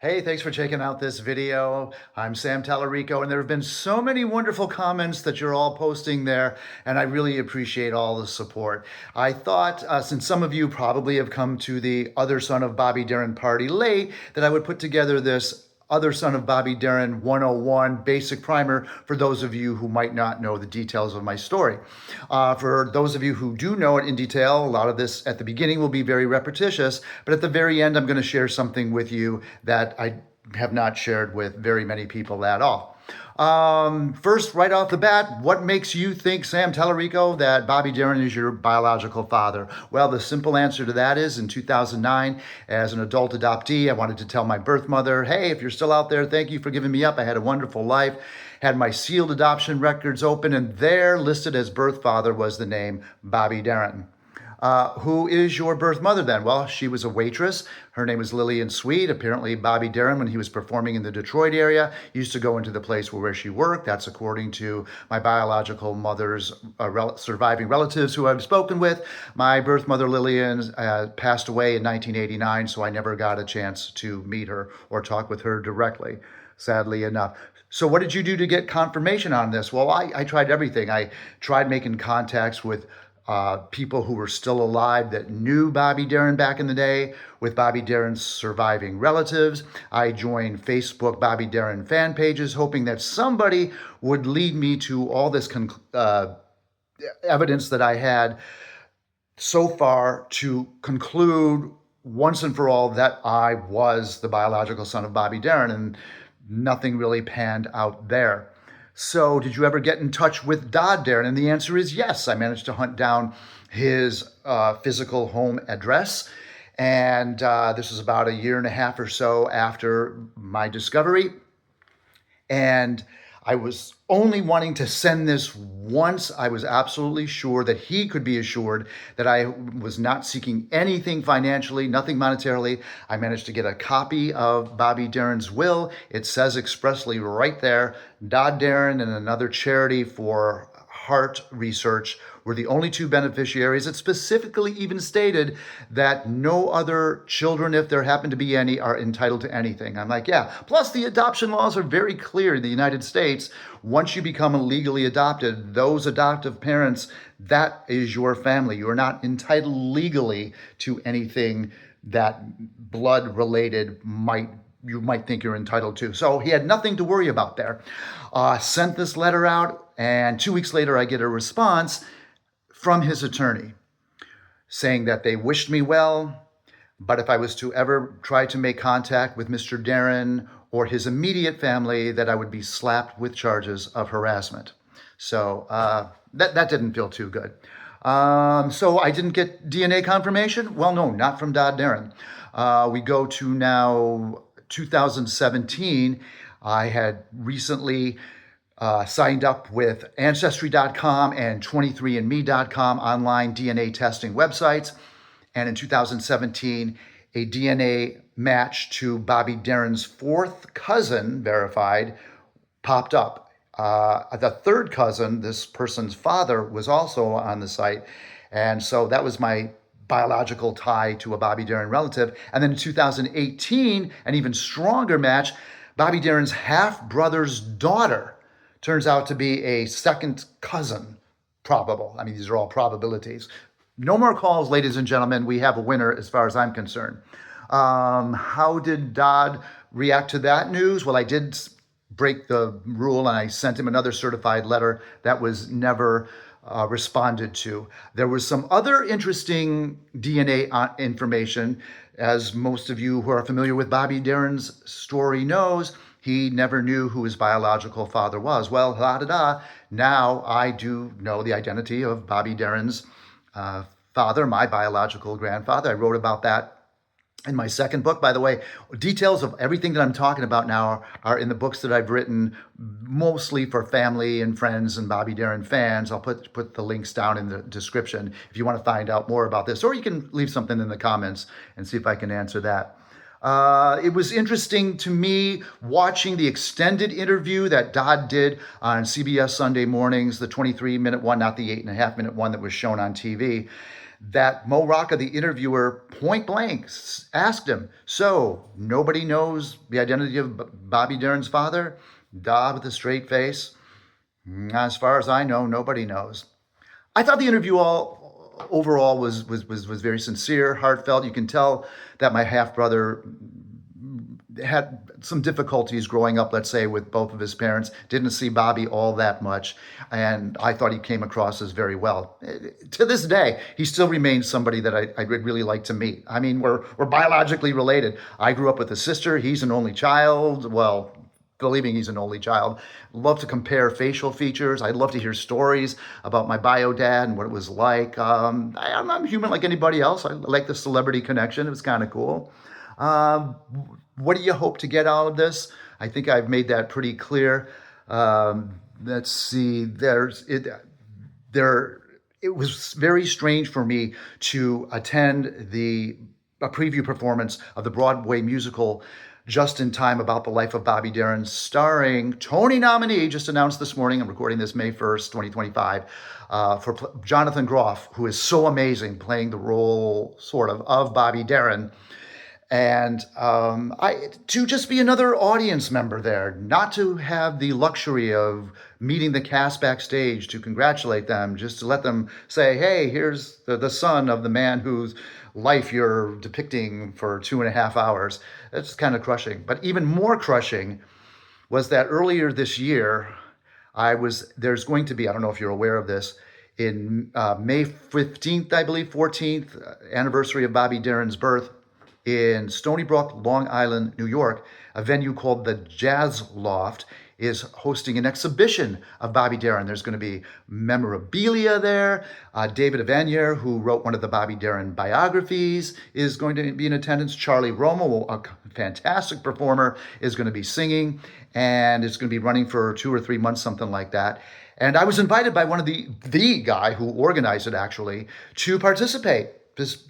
Hey, thanks for checking out this video. I'm Sam Tallarico, and there have been so many wonderful comments that you're all posting there, and I really appreciate all the support. I thought, since some of you probably have come to the Other Son of Bobby Darin party late, that I would put together this Other Son of Bobby Darin 101 basic primer for those of you who might not know the details of my story. For those of you who do know it in detail, a lot of this at the beginning will be very repetitious, but at the very end, I'm going to share something with you that I have not shared with very many people at all. First, right off the bat, what makes you think, Sam Tallarico, that Bobby Darin is your biological father? Well, the simple answer to that is in 2009, as an adult adoptee, I wanted to tell my birth mother, hey, if you're still out there, thank you for giving me up. I had a wonderful life. Had my sealed adoption records open, and there, listed as birth father, was the name Bobby Darin. Who is your birth mother then? Well, she was a waitress. Her name was Lillian Sweet. Apparently, Bobby Darin, when he was performing in the Detroit area, used to go into the place where she worked. That's according to my biological mother's surviving relatives who I've spoken with. My birth mother, Lillian, passed away in 1989, so I never got a chance to meet her or talk with her directly, sadly enough. So what did you do to get confirmation on this? Well, I tried everything. I tried making contacts with people who were still alive that knew Bobby Darin back in the day, with Bobby Darin's surviving relatives. I joined Facebook Bobby Darin fan pages, hoping that somebody would lead me to all this evidence that I had so far to conclude once and for all that I was the biological son of Bobby Darin, and nothing really panned out there. So did you ever get in touch with Dodd Darin? And the answer is yes. I managed to hunt down his physical home address. And this was about a year and a half or so after my discovery. And I was only wanting to send this once. I was absolutely sure that he could be assured that I was not seeking anything financially, nothing monetarily. I managed to get a copy of Bobby Darin's will. It says expressly right there, Dodd Darin and another charity for heart research were the only two beneficiaries. It specifically even stated that no other children, if there happen to be any, are entitled to anything. I'm like, yeah. Plus, the adoption laws are very clear in the United States. Once you become legally adopted, those adoptive parents, that is your family. You are not entitled legally to anything that blood-related you might think you're entitled to. So he had nothing to worry about there. Sent this letter out, and 2 weeks later, I get a response from his attorney saying that they wished me well, but if I was to ever try to make contact with Mr. Darin or his immediate family, that I would be slapped with charges of harassment. So that didn't feel too good. So I didn't get DNA confirmation? Well, no, not from Dodd Darin. We go to now 2017. I had recently signed up with Ancestry.com and 23andMe.com online DNA testing websites. And in 2017, a DNA match to Bobby Darin's fourth cousin, verified, popped up. The third cousin, this person's father, was also on the site. And so that was my biological tie to a Bobby Darin relative. And then in 2018, an even stronger match, Bobby Darin's half-brother's daughter turns out to be a second cousin, probable. I mean, these are all probabilities. No more calls, ladies and gentlemen. We have a winner as far as I'm concerned. How did Dodd react to that news? Well, I did break the rule, and I sent him another certified letter that was never responded to. There was some other interesting DNA information. As most of you who are familiar with Bobby Darin's story knows, he never knew who his biological father was. Well, now I do know the identity of Bobby Darin's father, my biological grandfather. I wrote about that in my second book. By the way, details of everything that I'm talking about now are in the books that I've written, mostly for family and friends and Bobby Darin fans. I'll put the links down in the description if you want to find out more about this, or you can leave something in the comments and see if I can answer that. It was interesting to me watching the extended interview that Dodd did on CBS Sunday mornings, the 23-minute one, not the 8.5-minute one that was shown on TV. that Mo Rocca, the interviewer, point blank asked him, "So nobody knows the identity of Bobby Darin's father?" Dodd with a straight face, "As far as I know, nobody knows." I thought the interview all overall was very sincere, heartfelt. You can tell that my half brother had some difficulties growing up, let's say, with both of his parents, didn't see Bobby all that much, and I thought he came across as very well. To this day, he still remains somebody that I would really like to meet. I mean, we're biologically related. I grew up with a sister. He's an only child. Well, believing he's an only child. Love to compare facial features. I'd love to hear stories about my bio dad and what it was like. I'm human like anybody else. I like the celebrity connection. It was kind of cool. Um, what do you hope to get out of this? I think I've made that pretty clear. Let's see. There. It was very strange for me to attend a preview performance of the Broadway musical Just in Time about the life of Bobby Darin, starring Tony nominee, just announced this morning. I'm recording this May 1st, 2025, for Jonathan Groff, who is so amazing playing the role, sort of Bobby Darin. And to just be another audience member there, not to have the luxury of meeting the cast backstage to congratulate them, just to let them say, "Hey, here's the son of the man whose life you're depicting for 2.5 hours." That's kind of crushing. But even more crushing was that earlier this year, there's going to be, I don't know if you're aware of this, in May 15th, I believe, 14th anniversary of Bobby Darin's birth, in Stony Brook, Long Island, New York, a venue called the Jazz Loft is hosting an exhibition of Bobby Darin. There's going to be memorabilia there. David Evanier, who wrote one of the Bobby Darin biographies, is going to be in attendance. Charlie Romo, a fantastic performer, is going to be singing, and it's going to be running for 2 or 3 months, something like that. And I was invited by one of the guy who organized it, actually, to participate.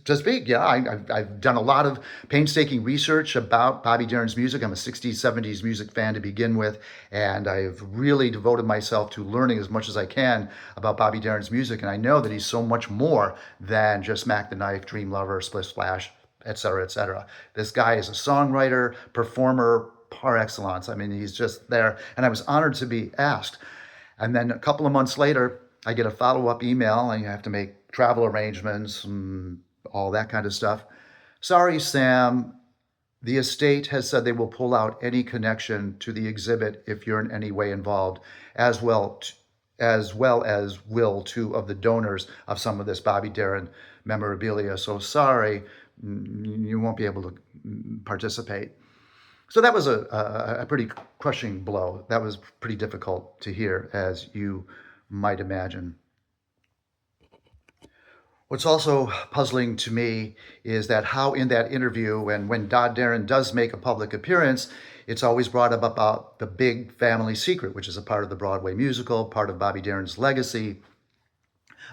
To speak, yeah, I've done a lot of painstaking research about Bobby Darin's music. I'm a 60s, 70s music fan to begin with, and I've really devoted myself to learning as much as I can about Bobby Darin's music. And I know that he's so much more than just Smack the Knife, Dream Lover, Splish Splash, etc., etc. This guy is a songwriter, performer par excellence. I mean, he's just there, and I was honored to be asked. And then a couple of months later, I get a follow-up email, and you have to make travel arrangements and all that kind of stuff. "Sorry, Sam, the estate has said they will pull out any connection to the exhibit if you're in any way involved, as well as will two of the donors of some of this Bobby Darin memorabilia. So sorry, you won't be able to participate." So that was a pretty crushing blow. That was pretty difficult to hear, as you might imagine. What's also puzzling to me is that how in that interview, and when Dodd Darin does make a public appearance, it's always brought up about the big family secret, which is a part of the Broadway musical, part of Bobby Darin's legacy,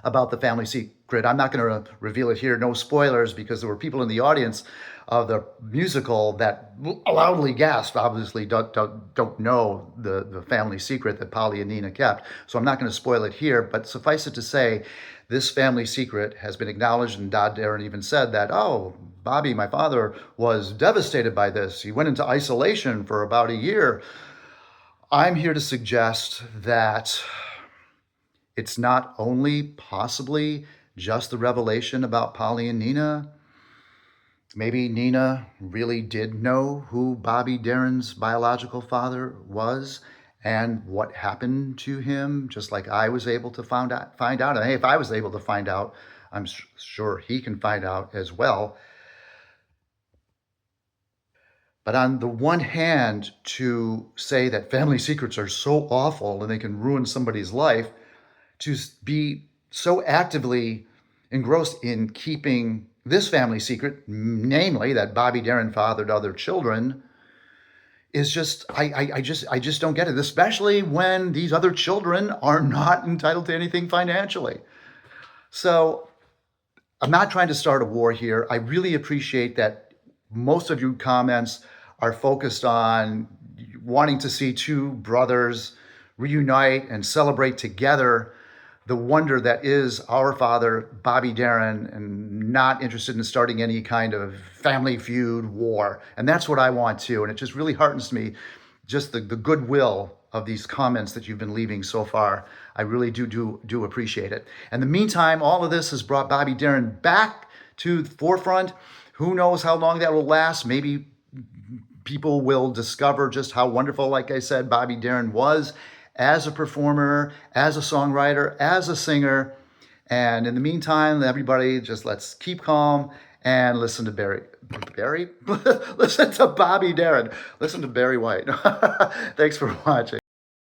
about the family secret. I'm not going to reveal it here, no spoilers, because there were people in the audience of the musical that loudly gasped, obviously don't know the family secret that Polly and Nina kept. So I'm not going to spoil it here, but suffice it to say, this family secret has been acknowledged, and Dodd Darin even said that, "Oh, Bobby, my father, was devastated by this. He went into isolation for about a year." I'm here to suggest that it's not only possibly just the revelation about Polly and Nina. Maybe Nina really did know who Bobby Darin's biological father was and what happened to him, just like I was able to find out. And hey, if I was able to find out, I'm sure he can find out as well. But on the one hand, to say that family secrets are so awful and they can ruin somebody's life, to be so actively engrossed in keeping this family secret, namely that Bobby Darin fathered other children, is just I just don't get it, especially when these other children are not entitled to anything financially. So I'm not trying to start a war here. I really appreciate that most of your comments are focused on wanting to see two brothers reunite and celebrate together the wonder that is our father, Bobby Darin, and not interested in starting any kind of family feud war. And that's what I want too. And it just really heartens me, just the goodwill of these comments that you've been leaving so far. I really do appreciate it. In the meantime, all of this has brought Bobby Darin back to the forefront. Who knows how long that will last? Maybe people will discover just how wonderful, like I said, Bobby Darin was as a performer, as a songwriter, as a singer. And in the meantime, everybody just let's keep calm and listen to listen to Bobby Darin. Listen to Barry White. Thanks for watching.